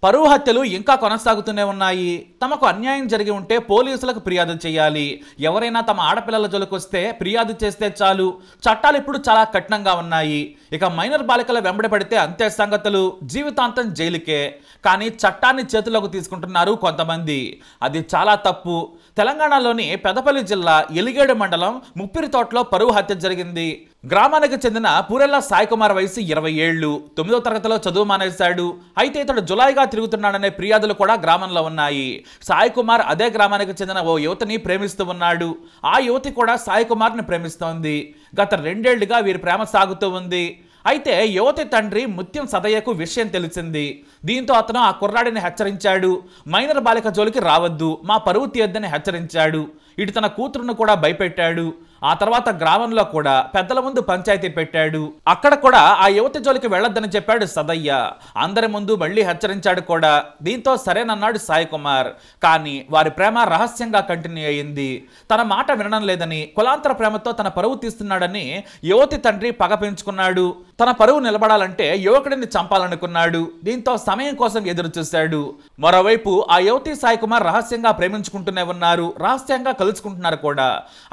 పరువు హత్యలు ఇంకా కొనసాగుతూనే ఉన్నాయి. తమకు అన్యాయం జరిగి ఉంటే పోలీసులకు ఫిర్యాదు చేయాలి. ఎవరైనా తమ ఆడపిల్లల జోలికి వస్తే ఫిర్యాదు చేస్తే చాలు. చట్టాలు ఇప్పుడు చాలా కఠినంగా ఉన్నాయి. ఇక మైనర్ బాలికల వెంబడి పడితే అంతే సంగతులు, జీవితాంతం జైలుకే. కానీ చట్టాన్ని చేతుల్లోకి తీసుకుంటున్నారు కొంతమంది. అది చాలా తప్పు. తెలంగాణలోని పెదపల్లి జిల్లా ఎలిగేడు మండలం ముప్పిరితోటలో పరువు హత్య జరిగింది. గ్రామానికి చెందిన పూరెల్ల సాయి కుమార్ వయసు 20 ఏళ్లు. 9వ తరగతిలో చదువు మానేశాడు. అయితే ఇతడు జులాయిగా తిరుగుతున్నాడనే ఫిర్యాదులు కూడా గ్రామంలో ఉన్నాయి. సాయి కుమార్ అదే గ్రామానికి చెందిన ఓ యువతిని ప్రేమిస్తూ ఉన్నాడు. ఆ యువతి కూడా సాయి కుమార్ని ప్రేమిస్తోంది. గత 2 ఏళ్లుగా వీరి ప్రేమ సాగుతూ ఉంది. అయితే యువతి తండ్రి ముత్యం సదయ్యకు విషయం తెలిసింది. దీంతో అతను ఆ కుర్రాడిని హెచ్చరించాడు. మైనర్ బాలిక జోలికి రావద్దు, మా పరువు తీయొద్దని హెచ్చరించాడు. ఇటు తన కూతురును కూడా భయపెట్టాడు. ఆ తర్వాత గ్రామంలో కూడా పెద్దల ముందు పంచాయతీ పెట్టాడు. అక్కడ కూడా ఆ యువతి జోలికి వెళ్లొద్దని చెప్పాడు సదయ్య. అందరి ముందు మళ్లీ హెచ్చరించాడు కూడా. దీంతో సరేనన్నాడు సాయి కుమార్. కానీ వారి ప్రేమ రహస్యంగా కంటిన్యూ అయ్యింది. తన మాట వినడం లేదని, కులాంతర ప్రేమతో తన పరువు తీస్తున్నాడని యువతి తండ్రి పగ పెంచుకున్నాడు. తన పరువు నిలబడాలంటే యువకుడిని చంపాలనుకున్నాడు. దీంతో సమయం కోసం ఎదురు చూశాడు. మరోవైపు ఆ యువతి సాయి కుమార్ రహస్యంగా ప్రేమించుకుంటూనే ఉన్నారు. రహస్యంగా కలుసుకుంటున్నారు కూడా.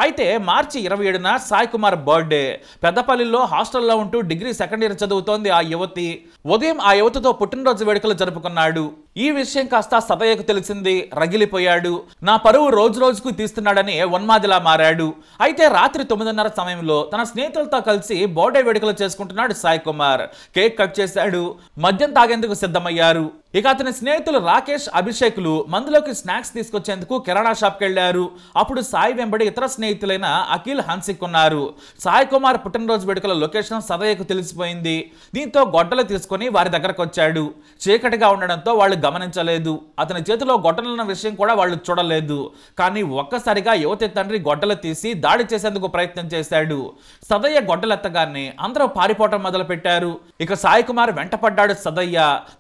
అయితే మార్చి 27న సాయి కుమార్ బర్త్డే. పెద్దపల్లిలో హాస్టల్లో ఉంటూ డిగ్రీ 2nd ఇయర్ చదువుతోంది ఆ యువతి. ఉదయం ఆ యువతితో పుట్టినరోజు వేడుకలు జరుపుకున్నాడు. ఈ విషయం కాస్త సదయ్యకు తెలిసింది. రగిలిపోయాడు. నా పరువు రోజు రోజుకు తీస్తున్నాడని ఉన్మాదిలా మారాడు. అయితే రాత్రి 9:30 సమయంలో తన స్నేహితులతో కలిసి బర్త్డే వేడుకలు చేసుకుంటున్నాడు సాయి కుమార్. కేక్ కట్ చేశాడు. మద్యం తాగేందుకు సిద్ధమయ్యారు. ఇక అతని స్నేహితులు రాకేష్, అభిషేకులు మందులోకి స్నాక్స్ తీసుకొచ్చేందుకు కిరాణా షాప్కి వెళ్లారు. అప్పుడు సాయి వెంబడి ఇతర స్నేహితులైన అఖిల్, హన్సిక్ ఉన్నారు. సాయి కుమార్ పుట్టినరోజు వేడుకల లొకేషన్ సదయ్యకు తెలిసిపోయింది. దీంతో గొడ్డలు తీసుకుని వారి దగ్గరకు వచ్చాడు. చీకటిగా ఉండడంతో వాళ్ళు గమనించలేదు. అతని చేతిలో గొడ్డలున్న విషయం కూడా వాళ్ళు చూడలేదు. కానీ ఒక్కసారిగా యువతి తండ్రి గొడ్డలు తీసి దాడి చేసేందుకు ప్రయత్నం చేశాడు. సదయ్య గొడ్డలెత్తగానే అందరూ పారిపోవటం మొదలు పెట్టారు. ఇక సాయి కుమార్ వెంటపడ్డాడు సదయ్య.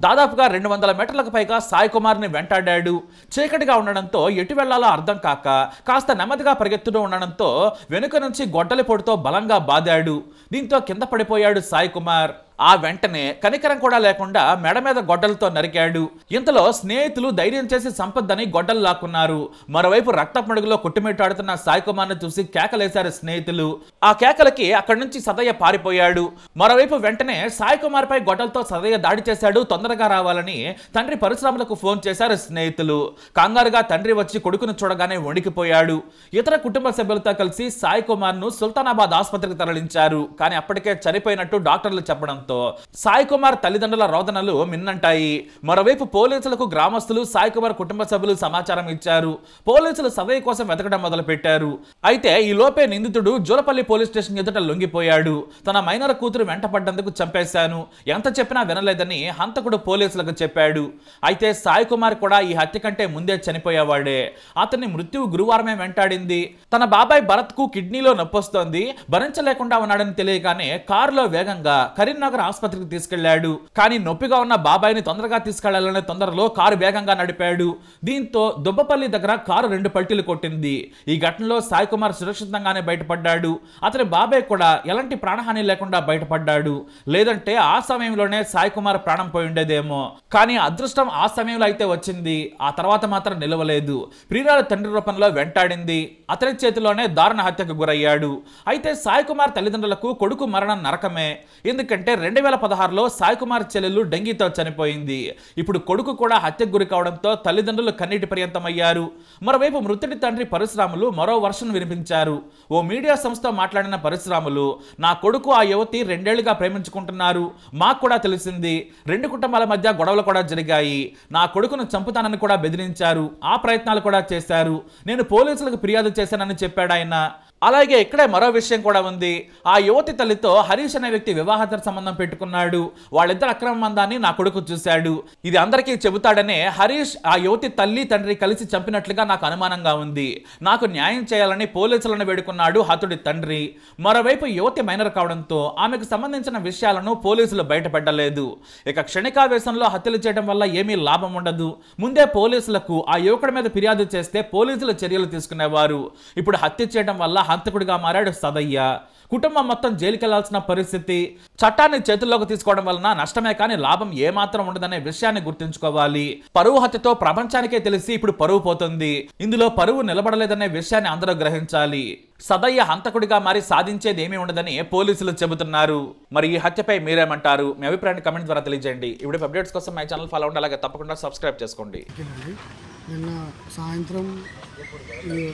దాదాపుగా 200 మీటర్లకు పైగా సాయి కుమార్ని వెంటాడాడు. చీకటిగా ఉండడంతో ఎటు వెళ్లాలో అర్థం కాక కాస్త నెమ్మదిగా పరిగెత్తుతూ ఉండడంతో వెనుక నుంచి గొడ్డలి పొడితో బలంగా బాదాడు. దీంతో కింద పడిపోయాడు సాయి కుమార్. ఆ వెంటనే కనికరం కూడా లేకుండా మెడ మీద గొడ్డలతో నరికాడు. ఇంతలో స్నేహితులు ధైర్యం చేసి సంపద్దని గొడ్డలు లాక్కున్నారు. మరోవైపు రక్తమడుగులో కొట్టుమిట్టాడుతున్న సాయి కుమార్ని చూసి కేకలేశారు స్నేహితులు. ఆ కేకలకి అక్కడి నుంచి సదయ్య పారిపోయాడు. మరోవైపు వెంటనే సాయి కుమార్ పై గొడ్డలతో సదయ్య దాడి చేశాడు. తొందరగా రావాలని తండ్రి పరశురాములకు ఫోన్ చేశారు స్నేహితులు. కంగారుగా తండ్రి వచ్చి కొడుకును చూడగానే వణికిపోయాడు. ఇతర కుటుంబ సభ్యులతో కలిసి సాయి కుమార్ ను సుల్తానాబాద్ ఆసుపత్రికి తరలించారు. కానీ అప్పటికే చనిపోయినట్టు డాక్టర్లు చెప్పడంతో సాయి కుమార్ తల్లిదండ్రుల రోదనలు మిన్నంటాయి. మరోవైపు పోలీసులకు గ్రామస్తులు, సాయి కుమార్ కుటుంబ సభ్యులు సమాచారం ఇచ్చారు. పోలీసులు సదయ్య కోసం వెతకడం మొదలు పెట్టారు. అయితే ఈ లోపే నిందితుడు జూలపల్లి పోలీస్ స్టేషన్ ఎదుట లొంగిపోయాడు. తన మైనర్ కూతురు వెంటపడ్డందుకు చంపేశాను, ఎంత చెప్పినా వినలేదని హంతకుడు పోలీసులకు చెప్పాడు. అయితే సాయి కుమార్ కూడా ఈ హత్య కంటే ముందే చనిపోయేవాడే. అతన్ని మృత్యువు గురువారమే వెంటాడింది. తన బాబాయ్ భరత్ కు కిడ్నీలో నొప్పొస్తోంది, భరించలేకుండా ఉన్నాడని తెలియగానే కారులో వేగంగా కరీంనగర్ ఆసుపత్రికి తీసుకెళ్లాడు. కానీ నొప్పిగా ఉన్న బాబాయిని తొందరగా తీసుకెళ్లాలనే తొందరలో కారు వేగంగా నడిపాడు. దీంతో దుబ్బపల్లి దగ్గర కారు 2 పల్టీలు కొట్టింది. ఈ ఘటనలో సాయి కుమార్ సురక్షితంగానే బయటపడ్డాడు. అతని బాబాయ్ కూడా ఎలాంటి ప్రాణహాని లేకుండా బయటపడ్డాడు. లేదంటే ఆ సమయంలోనే సాయి కుమార్ ప్రాణం పోయి ఉండేదేమో. కానీ అదృష్టం ఆ సమయంలో అయితే వచ్చింది. ఆ తర్వాత మాత్రం నిలవలేదు. ప్రియురాలు తండ్రి రూపంలో వెంటాడింది. అతని చేతిలోనే దారుణ హత్యకు గురయ్యాడు. అయితే సాయి కుమార్ తల్లిదండ్రులకు కొడుకు మరణం నరకమే. ఎందుకంటే 2016లో సాయి కుమార్ చెల్లెలు డెంగీతో చనిపోయింది. ఇప్పుడు కొడుకు కూడా హత్యకు గురి కావడంతో తల్లిదండ్రులు కన్నీటి పర్యంతమయ్యారు. మరోవైపు మృతుడి తండ్రి పరశురాములు మరో వర్షన్ వినిపించారు. ఓ మీడియా సంస్థతో మాట్లాడిన పరశురాములు, నా కొడుకు ఆ యువతి 2 ఏళ్లుగా ప్రేమించుకుంటున్నారు. మాకు కూడా తెలిసింది. 2 కుటుంబాల మధ్య గొడవలు కూడా జరిగాయి. నా కొడుకును చంపుతానని కూడా బెదిరించారు. ఆ ప్రయత్నాలు కూడా చేశారు. నేను పోలీసులకు ఫిర్యాదు చేశానని చెప్పాడు ఆయన. అలాగే ఇక్కడే మరో విషయం కూడా ఉంది. ఆ యువతి తల్లితో హరీష్ అనే వ్యక్తి వివాహేతర సంబంధం పెట్టుకున్నాడు. వాళ్ళిద్దరు అక్రమ బంధాన్ని నా కొడుకు చూశాడు. ఇది అందరికీ చెబుతాడనే హరీష్ ఆ యువతి తల్లి తండ్రి కలిసి చంపినట్లుగా నాకు అనుమానంగా ఉంది. నాకు న్యాయం చేయాలని పోలీసులను వేడుకున్నాడు హతుడి తండ్రి. మరోవైపు యువతి మైనర్ కావడంతో ఆమెకు సంబంధించిన విషయాలను పోలీసులు బయటపెట్టలేదు. ఇక క్షణికావేశంలో హత్యలు చేయడం వల్ల ఏమీ లాభం ఉండదు. ముందే పోలీసులకు ఆ యువకుడి మీద ఫిర్యాదు చేస్తే పోలీసులు చర్యలు తీసుకునేవారు. ఇప్పుడు హత్య చేయడం వల్ల హంతకుడిగా మారాడు సదయ్య. కుటుంబం మొత్తం జైలుకెళ్లాల్సిన పరిస్థితి. చట్టాన్ని చేతుల్లోకి తీసుకోవడం వలన నష్టమే కానీ లాభం ఏమాత్రం ఉండదనే విషయాన్ని గుర్తుంచుకోవాలి. పరువు హత్యతో ప్రపంచానికే తెలిసి ఇప్పుడు పరువు పోతుంది. ఇందులో పరువు నిలబడలేదనే విషయాన్ని అందరూ గ్రహించాలి. సదయ్య హంతకుడిగా మారి సాధించేది ఏమీ ఉండదని పోలీసులు చెబుతున్నారు. మరి ఈ హత్యపై మీరేమంటారు? మీ అభిప్రాయాన్ని కమెంట్ ద్వారా తెలియజేయండి. ఇప్పుడు అప్డేట్స్ కోసం మై ఛానల్ ఫాలో అవ్వండి, అలాగే తప్పకుండా సబ్స్క్రైబ్ చేసుకోండి. నిన్న సాయంత్రం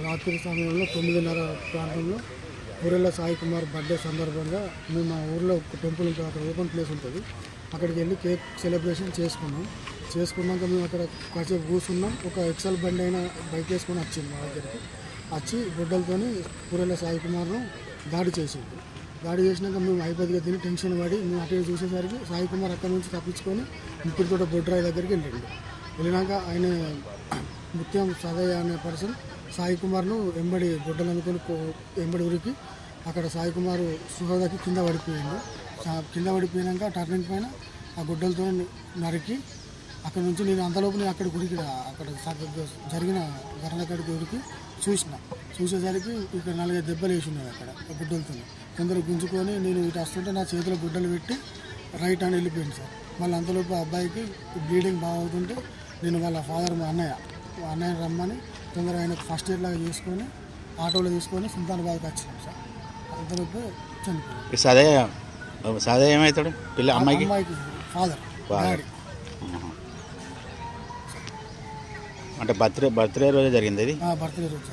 రాత్రి సమయంలో 9:30 ప్రాంతంలో ఊరెళ్ళ సాయి కుమార్ బర్త్డే సందర్భంగా మేము మా ఊర్లో ఒక టెంపుల్ ఉంటుంది, అక్కడ ఓపెన్ ప్లేస్ ఉంటుంది, అక్కడికి వెళ్ళి కేక్ సెలబ్రేషన్ చేసుకున్నాక మేము అక్కడ కాసేపు కూర్చున్నాం. ఒక ఎక్సెల్ బండి అయినా బైక్ వేసుకొని వచ్చింది మా దగ్గరికి. వచ్చి గుడ్డలతోని ఊరెళ్ళ సాయి కుమార్ను దాడి చేసింది. దాడి చేసినాక మేము అయిపోద్దిగా తిని టెన్షన్ పడి మేము అటు చూసేసరికి సాయి కుమార్ అక్కడ నుంచి తప్పించుకొని ముప్పిరితోట బొడ్రాయి దగ్గరికి వెళ్ళినాక ఆయన ముత్యం సదయ్య అనే పర్సన్ సాయి కుమార్ను ఎంబడి గుడ్డలు అనుకొని ఎంబడి ఉరికి అక్కడ సాయి కుమార్ సుహదకి కింద పడిపోయినాక టర్నింగ్ పైన ఆ గుడ్డలతో నరికి అక్కడ నుంచి నేను అంతలోపు నేను అక్కడికి ఉరికి అక్కడ జరిగిన ఘటన కాడికి ఉరికి చూసేసరికి ఇక్కడ 4 దెబ్బలు వేసి ఉన్నాయి అక్కడ గుడ్డలతో. కొందరు గుంజుకొని నేను ఇటు వస్తుంటే నా చేతిలో గుడ్డలు పెట్టి రైట్ అని వెళ్ళిపోయింది సార్. మళ్ళీ అంతలోపు అబ్బాయికి బ్లీడింగ్ బాగా అవుతుంటే నేను వాళ్ళ ఫాదర్ మా అన్నయ్య రమ్మని తొందరగా ఆయనకు ఫస్ట్ ఎయిడ్ లాగా చేసుకొని ఆటోలో తీసుకొని సుల్తానాబాద్కి వచ్చినాం సార్. అంతలోపు చనిపోయాడు. సదయ్య ఏమవుతాడు? అమ్మాయికి ఫాదర్ డాడీ. అంటే బర్త్డే రోజే జరిగింది ఇది. బర్త్డే రోజు.